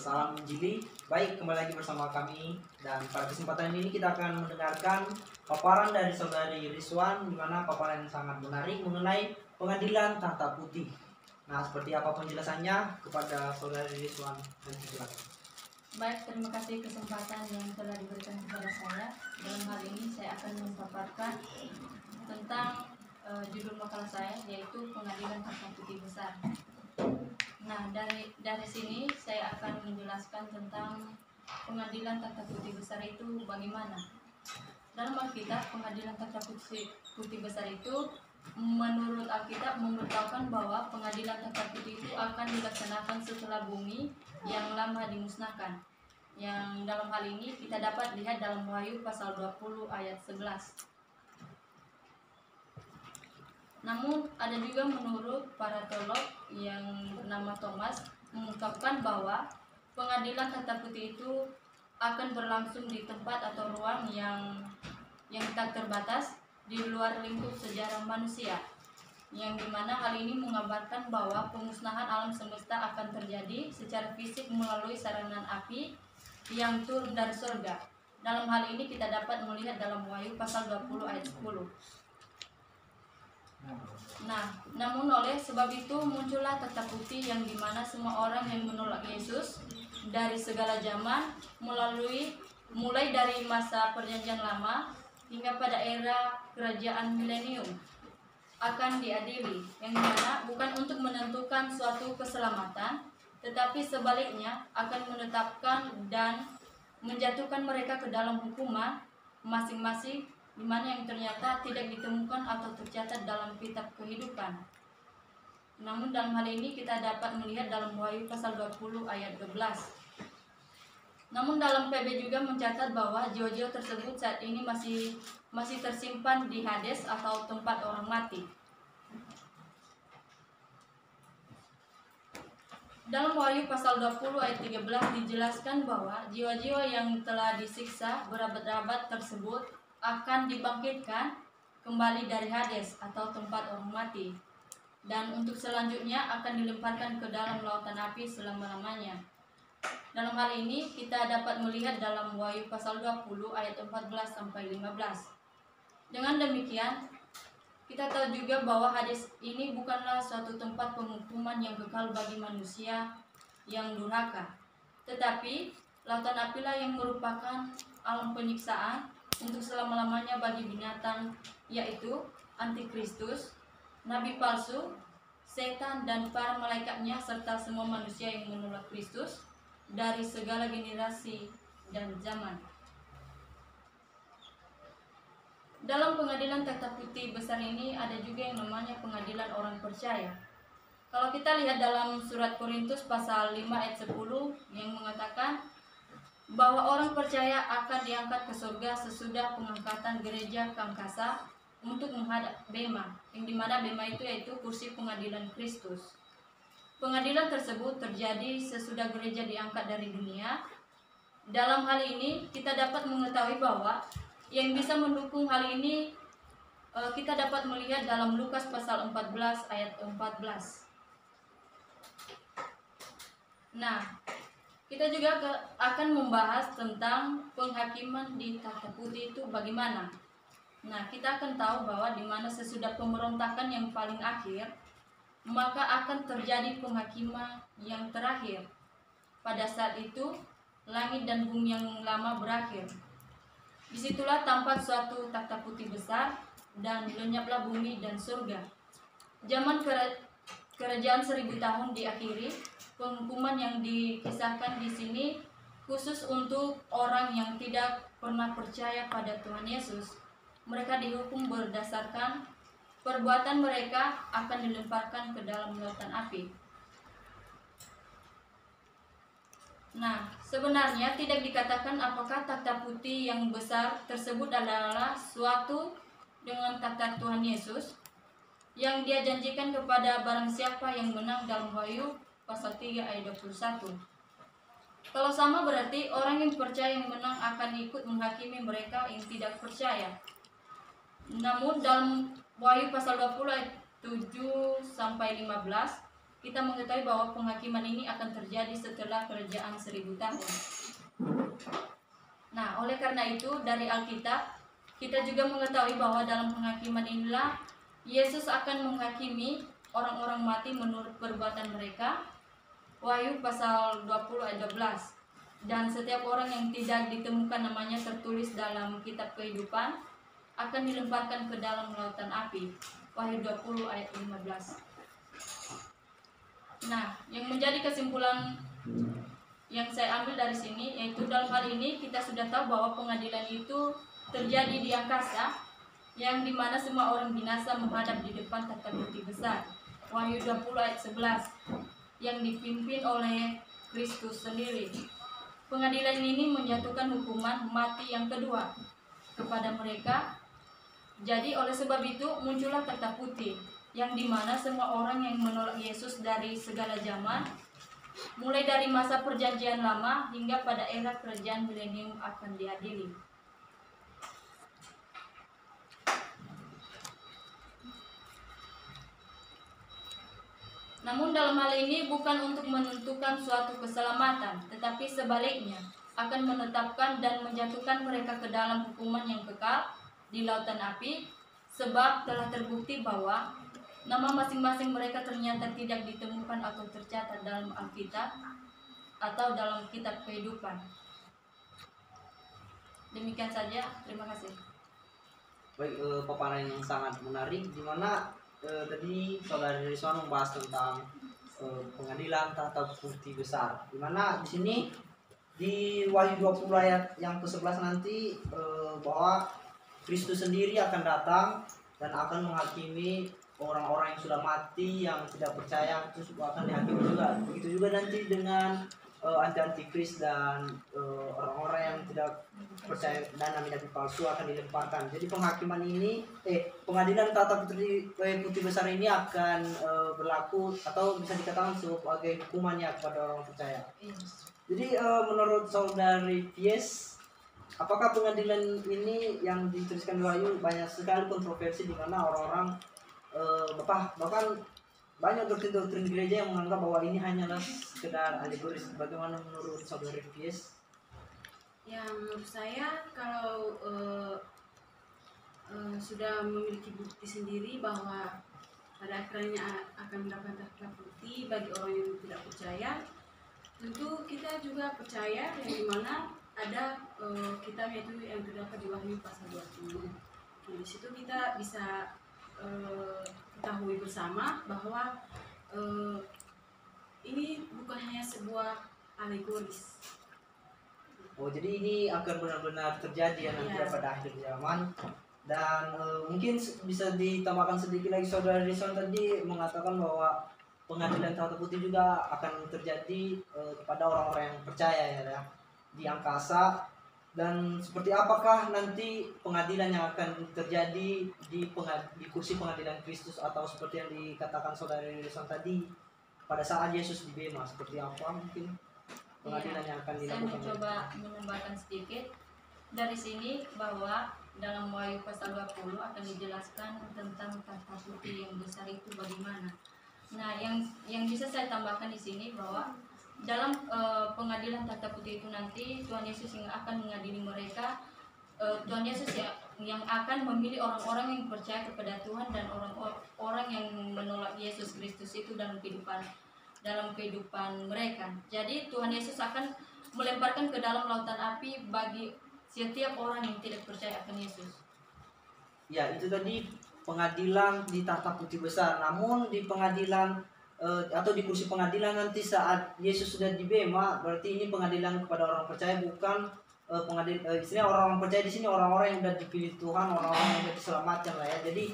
Salam Injili. Baik, kembali lagi bersama kami. Dan pada kesempatan ini kita akan mendengarkan paparan dari Saudari Rizwan, di mana paparan yang sangat menarik mengenai pengadilan tahta putih. Nah, seperti apa penjelasannya kepada Saudari Rizwan? Baik, terima kasih kesempatan yang telah diberikan kepada saya. Dalam hal ini saya akan memaparkan tentang judul makalah saya, yaitu pengadilan tahta putih besar. Nah, dari sini saya akan menjelaskan tentang pengadilan tahta putih besar itu bagaimana. Dalam Alkitab, pengadilan tahta putih besar itu menurut Alkitab memberitahukan bahwa pengadilan tahta putih itu akan dilaksanakan setelah bumi yang lama dimusnahkan. Yang dalam hal ini kita dapat lihat dalam Wahyu pasal 20 ayat 11. Namun ada juga menurut para teolog yang bernama Thomas mengungkapkan bahwa pengadilan tahta putih itu akan berlangsung di tempat atau ruang yang tak terbatas di luar lingkup sejarah manusia, yang dimana hal ini mengabarkan bahwa pemusnahan alam semesta akan terjadi secara fisik melalui serangan api yang turun dari surga. Dalam hal ini kita dapat melihat dalam Wahyu pasal 20 ayat 10. Nah, namun oleh sebab itu muncullah tahta putih yang dimana semua orang yang menolak Yesus dari segala zaman mulai dari masa perjanjian lama hingga pada era kerajaan milenium akan diadili, yang dimana bukan untuk menentukan suatu keselamatan, tetapi sebaliknya akan menetapkan dan menjatuhkan mereka ke dalam hukuman masing-masing, di mana yang ternyata tidak ditemukan atau tercatat dalam kitab kehidupan. Namun dalam hal ini kita dapat melihat dalam Wahyu pasal 20 ayat 12. Namun dalam PB juga mencatat bahwa jiwa-jiwa tersebut saat ini masih tersimpan di Hades atau tempat orang mati. Dalam Wahyu pasal 20 ayat 13 dijelaskan bahwa jiwa-jiwa yang telah disiksa berabad-abad tersebut akan dibangkitkan kembali dari Hades atau tempat orang mati, dan untuk selanjutnya akan dilemparkan ke dalam lautan api selama-lamanya. Dalam hal ini kita dapat melihat dalam Wahyu pasal 20 ayat 14 sampai 15. Dengan demikian kita tahu juga bahwa Hades ini bukanlah suatu tempat penghukuman yang kekal bagi manusia yang durhaka, tetapi lautan apilah yang merupakan alam penyiksaan untuk selama-lamanya bagi binatang, yaitu antikristus, nabi palsu, setan dan para malaikatnya, serta semua manusia yang menolak Kristus dari segala generasi dan zaman. Dalam pengadilan tahta putih besar ini ada juga yang namanya pengadilan orang percaya. Kalau kita lihat dalam surat Korintus pasal 5 ayat 10 yang mengatakan bahwa orang percaya akan diangkat ke surga sesudah pengangkatan gereja ke angkasa untuk menghadap Bema, yang dimana Bema itu yaitu kursi pengadilan Kristus. Pengadilan tersebut terjadi sesudah gereja diangkat dari dunia. Dalam hal ini kita dapat mengetahui bahwa yang bisa mendukung hal ini kita dapat melihat dalam Lukas pasal 14 ayat 14. Nah, kita juga akan membahas tentang penghakiman di tahta putih itu bagaimana. Nah, kita akan tahu bahwa di mana sesudah pemberontakan yang paling akhir, maka akan terjadi penghakiman yang terakhir. Pada saat itu, langit dan bumi yang lama berakhir. Disitulah tampak suatu tahta putih besar dan lenyaplah bumi dan surga. Zaman kerajaan 1000 tahun diakhiri. Penghukuman yang dikisahkan di sini khusus untuk orang yang tidak pernah percaya pada Tuhan Yesus. Mereka dihukum berdasarkan perbuatan mereka, akan dilemparkan ke dalam lautan api. Nah, sebenarnya tidak dikatakan apakah tahta putih yang besar tersebut adalah suatu dengan tahta Tuhan Yesus yang Dia janjikan kepada barang siapa yang menang dalam Wahyu pasal 3 ayat 21. Kalau sama berarti orang yang percaya yang menang akan ikut menghakimi mereka yang tidak percaya. Namun dalam Wahyu pasal 20 ayat 7 sampai 15 kita mengetahui bahwa penghakiman ini akan terjadi setelah kerajaan 1000 tahun. Nah, oleh karena itu dari Alkitab kita juga mengetahui bahwa dalam penghakiman inilah Yesus akan menghakimi orang-orang mati menurut perbuatan mereka. Wahyu pasal 20 ayat 12. Dan setiap orang yang tidak ditemukan namanya tertulis dalam kitab kehidupan akan dilemparkan ke dalam lautan api. Wahyu 20 ayat 15. Nah, yang menjadi kesimpulan yang saya ambil dari sini yaitu dalam hal ini kita sudah tahu bahwa pengadilan itu terjadi di angkasa, yang dimana semua orang binasa menghadap di depan tahta putih besar. Wahyu 20 ayat 11, yang dipimpin oleh Kristus sendiri. Pengadilan ini menjatuhkan hukuman mati yang kedua kepada mereka. Jadi oleh sebab itu muncullah tahta putih, yang dimana semua orang yang menolak Yesus dari segala zaman, mulai dari masa perjanjian lama hingga pada era kerajaan milenium akan diadili. Namun dalam hal ini bukan untuk menentukan suatu keselamatan, tetapi sebaliknya akan menetapkan dan menjatuhkan mereka ke dalam hukuman yang kekal di lautan api, sebab telah terbukti bahwa nama masing-masing mereka ternyata tidak ditemukan atau tercatat dalam Alkitab atau dalam kitab kehidupan. Demikian saja, terima kasih. Baik, paparan yang sangat menarik, di mana tadi Saudara Rizwan membahas tentang pengadilan tahta putih besar, di mana di sini di Wahyu 20 ayat yang ke-11 nanti bahwa Kristus sendiri akan datang dan akan menghakimi orang-orang yang sudah mati, yang tidak percaya, itu akan dihakimi juga. Begitu juga nanti dengan anti-antikris dan orang-orang yang tidak percaya dan nabi-nabi palsu akan dilemparkan. Jadi penghakiman ini pengadilan tahta putih besar ini akan berlaku atau bisa dikatakan sebagai hukumannya kepada orang percaya. Jadi menurut Saudari Pies, apakah pengadilan ini yang dituliskan di Wahyu banyak sekali kontroversi, di mana orang-orang bahkan banyak doktrin gereja yang menganggap bahwa ini hanyalah sekedar alegoris. Bagaimana menurut Saudari Pies? Ya, menurut saya kalau sudah memiliki bukti sendiri bahwa pada akhirnya akan mendapat tahta putih bagi orang yang tidak percaya, tentu kita juga percaya yang dimana ada kitab yaitu yang terdapat di Wahyu pasal 20. Nah, di situ kita bisa ketahui bersama bahwa ini bukan hanya sebuah alegoris. Oh, jadi ini akan benar-benar terjadi ya nanti pada akhir zaman. Dan mungkin bisa ditambahkan sedikit lagi, Saudara Rizwan tadi mengatakan bahwa pengadilan tahta putih juga akan terjadi kepada orang-orang yang percaya ya di angkasa. Dan seperti apakah nanti pengadilan yang akan terjadi di kursi pengadilan Kristus, atau seperti yang dikatakan Saudara Rizwan tadi pada saat Yesus di Bema, seperti apa mungkin pengadilan yang akan dilakukan? Saya mencoba menambahkan sedikit dari sini bahwa dalam Wahyu pasal 20 akan dijelaskan tentang tahta putih yang besar itu bagaimana. Nah, yang bisa saya tambahkan di sini bahwa dalam pengadilan tahta putih itu nanti Tuhan Yesus yang akan mengadili mereka. Tuhan Yesus yang akan memilih orang-orang yang percaya kepada Tuhan dan orang-orang yang menolak Yesus Kristus itu dalam kehidupan mereka. Jadi Tuhan Yesus akan melemparkan ke dalam lautan api bagi setiap orang yang tidak percaya akan Yesus. Ya, itu tadi pengadilan di tahta putih besar. Namun di pengadilan atau di kursi pengadilan nanti saat Yesus sudah di Bema, berarti ini pengadilan kepada orang percaya, bukan istilahnya orang-orang percaya di sini orang-orang yang sudah dipilih Tuhan, orang-orang yang sudah diselamatkan lah ya. Jadi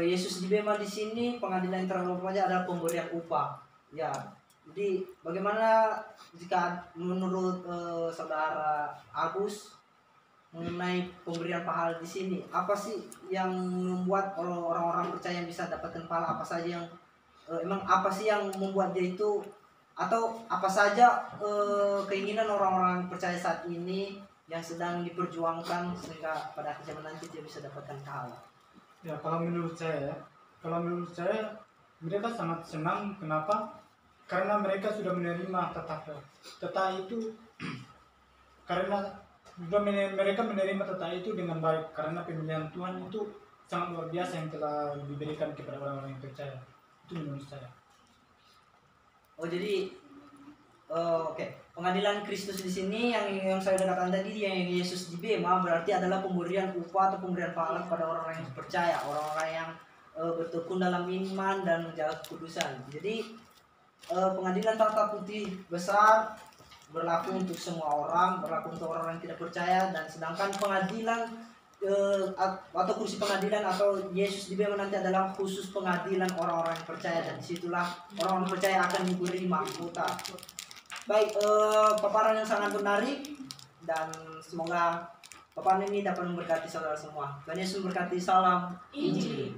Yesus di Bema di sini pengadilan yang terhadap percaya adalah pemberian upah. Ya, jadi bagaimana jika menurut Saudara Agus mengenai pemberian pahala di sini? Apa sih yang membuat orang-orang percaya yang bisa dapatkan pahala? Apa saja yang emang apa sih yang membuat dia itu, atau apa saja keinginan orang-orang percaya saat ini yang sedang diperjuangkan sehingga pada akhir zaman nanti dia bisa dapatkan pahala? Ya, kalau menurut saya mereka sangat senang. Kenapa? karena mereka sudah menerima tata itu karena mereka menerima tata itu dengan baik, karena pemilihan Tuhan itu sangat luar biasa yang telah diberikan kepada orang-orang yang percaya. Itu menurut saya. Oh jadi oke. Pengadilan Kristus di sini yang saya katakan tadi, yang Yesus di bema, berarti adalah pemberian upah atau pemberian pahala kepada orang-orang yang percaya, orang-orang yang bertekun dalam iman dan menjaga kekudusan. Jadi pengadilan tata putih besar berlaku untuk semua orang, berlaku untuk orang yang tidak percaya, dan sedangkan pengadilan atau kursi pengadilan atau Yesus di bema nanti adalah khusus pengadilan orang-orang yang percaya, dan disitulah orang-orang percaya akan diberi mahkota. Baik, paparan yang sangat menarik, dan semoga paparan ini dapat memberkati saudara semua. Tuhan Yesus memberkati. Salam Injil.